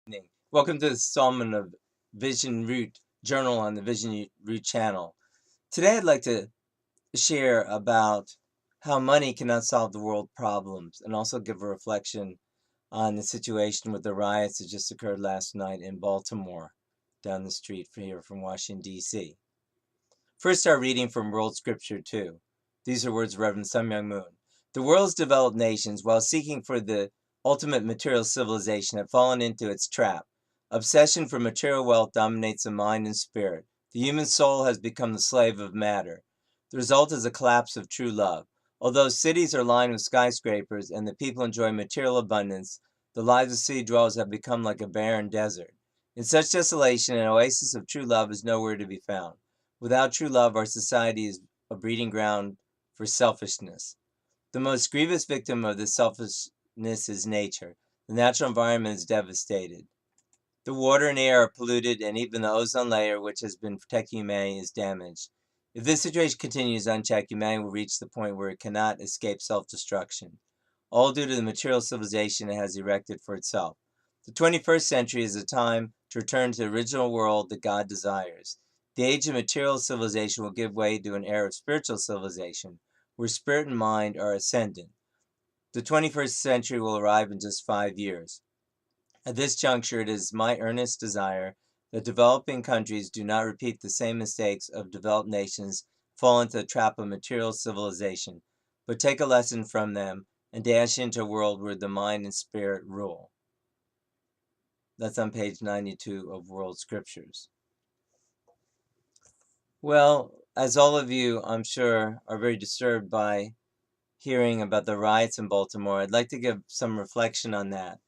Evening. Welcome to the installment of Vision Root Journal on the Vision Root channel. Today I'd like to share about how money cannot solve the world problems and also give a reflection on the situation with the riots that just occurred last night in Baltimore, down the street from here from Washington, D.C. First, our reading from World Scripture 2. These are words of Reverend Sun Myung Moon. The world's developed nations, while seeking for the ultimate material civilization, have fallen into its trap. Obsession for material wealth dominates the mind and spirit. The human soul has become the slave of matter. The result is a collapse of true love. Although cities are lined with skyscrapers and the people enjoy material abundance, the lives of city dwellers have become like a barren desert. In such desolation, an oasis of true love is nowhere to be found. Without true love, our society is a breeding ground for selfishness. The most grievous victim of this selfishness is nature. The natural environment is devastated. The water and air are polluted, and even the ozone layer, which has been protecting humanity, is damaged. If this situation continues unchecked, humanity will reach the point where it cannot escape self-destruction, all due to the material civilization it has erected for itself. The 21st century is a time to return to the original world that God desires. The age of material civilization will give way to an era of spiritual civilization, where spirit and mind are ascendant. The 21st century will arrive in just 5 years. At this juncture, it is my earnest desire that developing countries do not repeat the same mistakes of developed nations, fall into the trap of material civilization, but take a lesson from them and dash into a world where the mind and spirit rule. That's on page 92 of World Scriptures. Well, as all of you, I'm sure, are very disturbed by hearing about the riots in Baltimore, I'd like to give some reflection on that.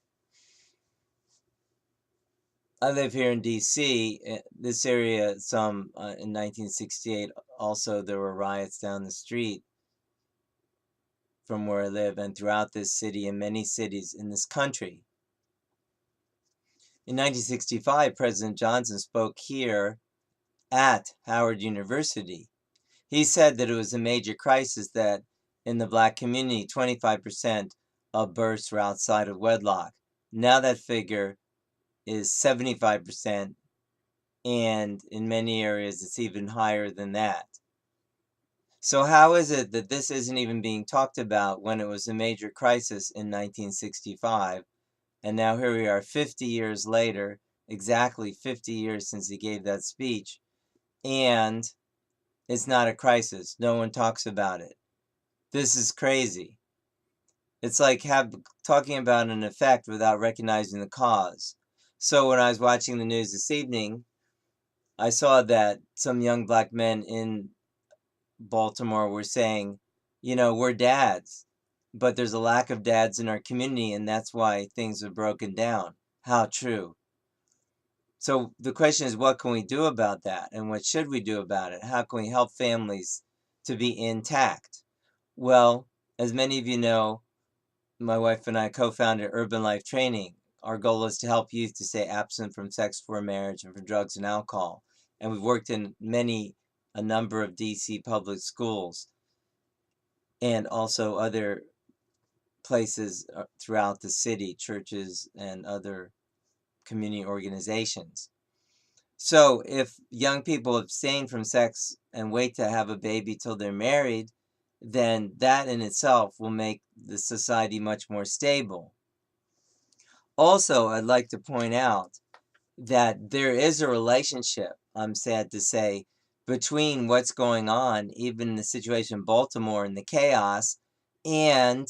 I live here in D.C. This area, in 1968, also there were riots down the street from where I live and throughout this city and many cities in this country. In 1965, President Johnson spoke here at Howard University. He said that it was a major crisis that in the Black community, 25% of births were outside of wedlock. Now that figure is 75%, and in many areas it's even higher than that. So how is it that this isn't even being talked about when it was a major crisis in 1965, and now here we are 50 years later, exactly 50 years since he gave that speech, and it's not a crisis. No one talks about it. This is crazy. It's like talking about an effect without recognizing the cause. So when I was watching the news this evening, I saw that some young black men in Baltimore were saying, we're dads, but there's a lack of dads in our community, and that's why things are broken down. How true. So the question is, what can we do about that? And what should we do about it? How can we help families to be intact? Well, as many of you know, my wife and I co-founded Urban Life Training. Our goal is to help youth to stay absent from sex before marriage and from drugs and alcohol. And we've worked in a number of DC public schools and also other places throughout the city, churches and other community organizations. So if young people abstain from sex and wait to have a baby till they're married, then that in itself will make the society much more stable. Also, I'd like to point out that there is a relationship, I'm sad to say, between what's going on, even the situation in Baltimore and the chaos, and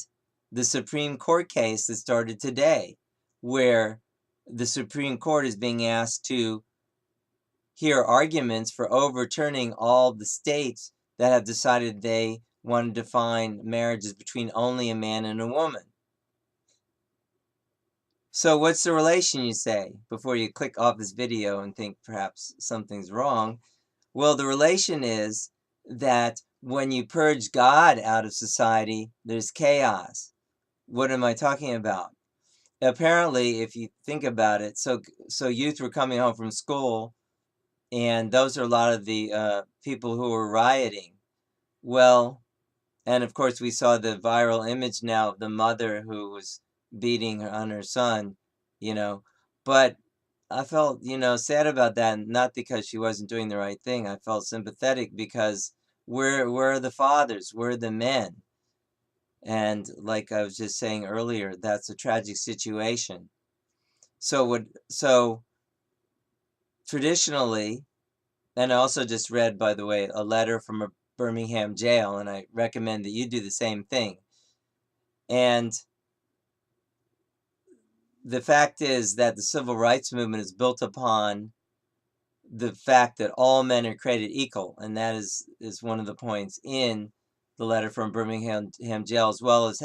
the Supreme Court case that started today, where the Supreme Court is being asked to hear arguments for overturning all the states that have decided they want to define marriages between only a man and a woman. So what's the relation, you say, before you click off this video and think perhaps something's wrong? Well, the relation is that when you purge God out of society, there's chaos. What am I talking about? Apparently, if you think about it, so youth were coming home from school, and those are a lot of the people who were rioting. Well, and of course we saw the viral image now of the mother who was beating on her son, you know. But I felt, sad about that, not because she wasn't doing the right thing. I felt sympathetic because we're the fathers, we're the men. And like I was just saying earlier, that's a tragic situation. So traditionally, and I also just read, by the way, a letter from a Birmingham jail, and I recommend that you do the same thing. And the fact is that the civil rights movement is built upon the fact that all men are created equal, and that is one of the points in the letter from Birmingham jail, as well as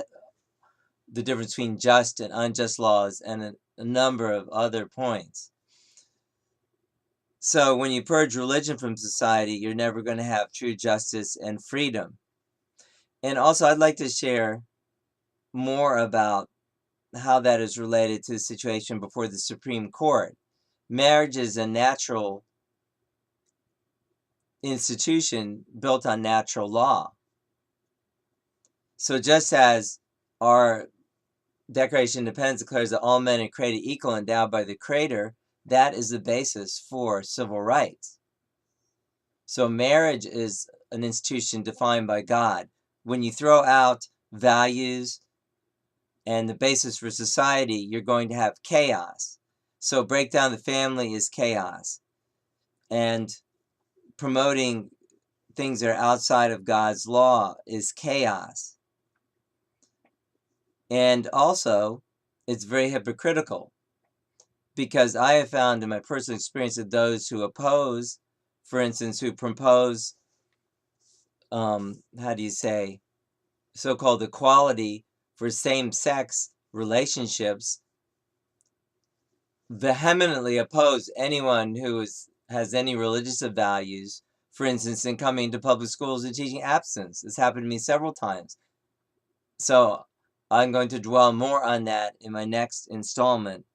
the difference between just and unjust laws and a number of other points. So when you purge religion from society, you're never going to have true justice and freedom. And also, I'd like to share more about how that is related to the situation before the Supreme Court. Marriage is a natural institution built on natural law. So just as our Declaration of Independence declares that all men are created equal, endowed by the Creator, that is the basis for civil rights. So marriage is an institution defined by God. When you throw out values and the basis for society, you're going to have chaos. So break down the family is chaos. And promoting things that are outside of God's law is chaos. And also, it's very hypocritical, because I have found in my personal experience that those who oppose, for instance, who propose, how do you say, so-called equality for same-sex relationships, vehemently oppose anyone who has any religious values, for instance, in coming to public schools and teaching abstinence. This happened to me several times. So I'm going to dwell more on that in my next installment.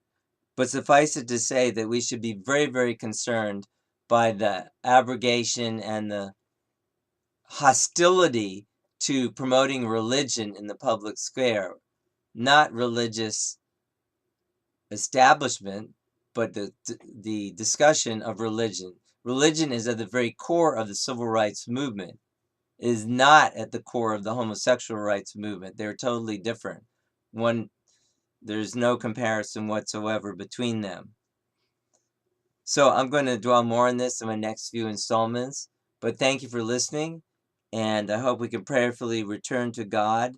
But suffice it to say that we should be very, very concerned by the abrogation and the hostility to promoting religion in the public square. Not religious establishment, but the discussion of religion. Religion is at the very core of the civil rights movement. It is not at the core of the homosexual rights movement. They're totally different. There's no comparison whatsoever between them. So I'm going to dwell more on this in my next few installments. But thank you for listening, and I hope we can prayerfully return to God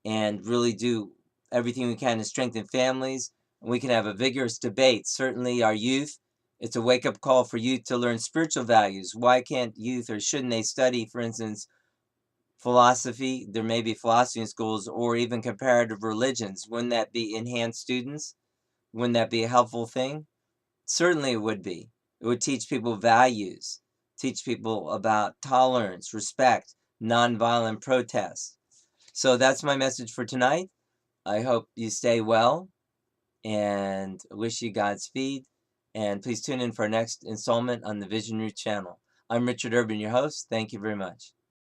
and really do everything we can to strengthen families, and we can have a vigorous debate. Certainly our youth, it's a wake-up call for youth to learn spiritual values. Why can't youth, or shouldn't they study, for instance, philosophy? There may be philosophy in schools, or even comparative religions. Wouldn't that be enhanced students? Wouldn't that be a helpful thing? Certainly it would be. It would teach people values, teach people about tolerance, respect, nonviolent protest. So that's my message for tonight. I hope you stay well and wish you Godspeed. And please tune in for our next installment on the Vision Root channel. I'm Richard Urban, your host. Thank you very much.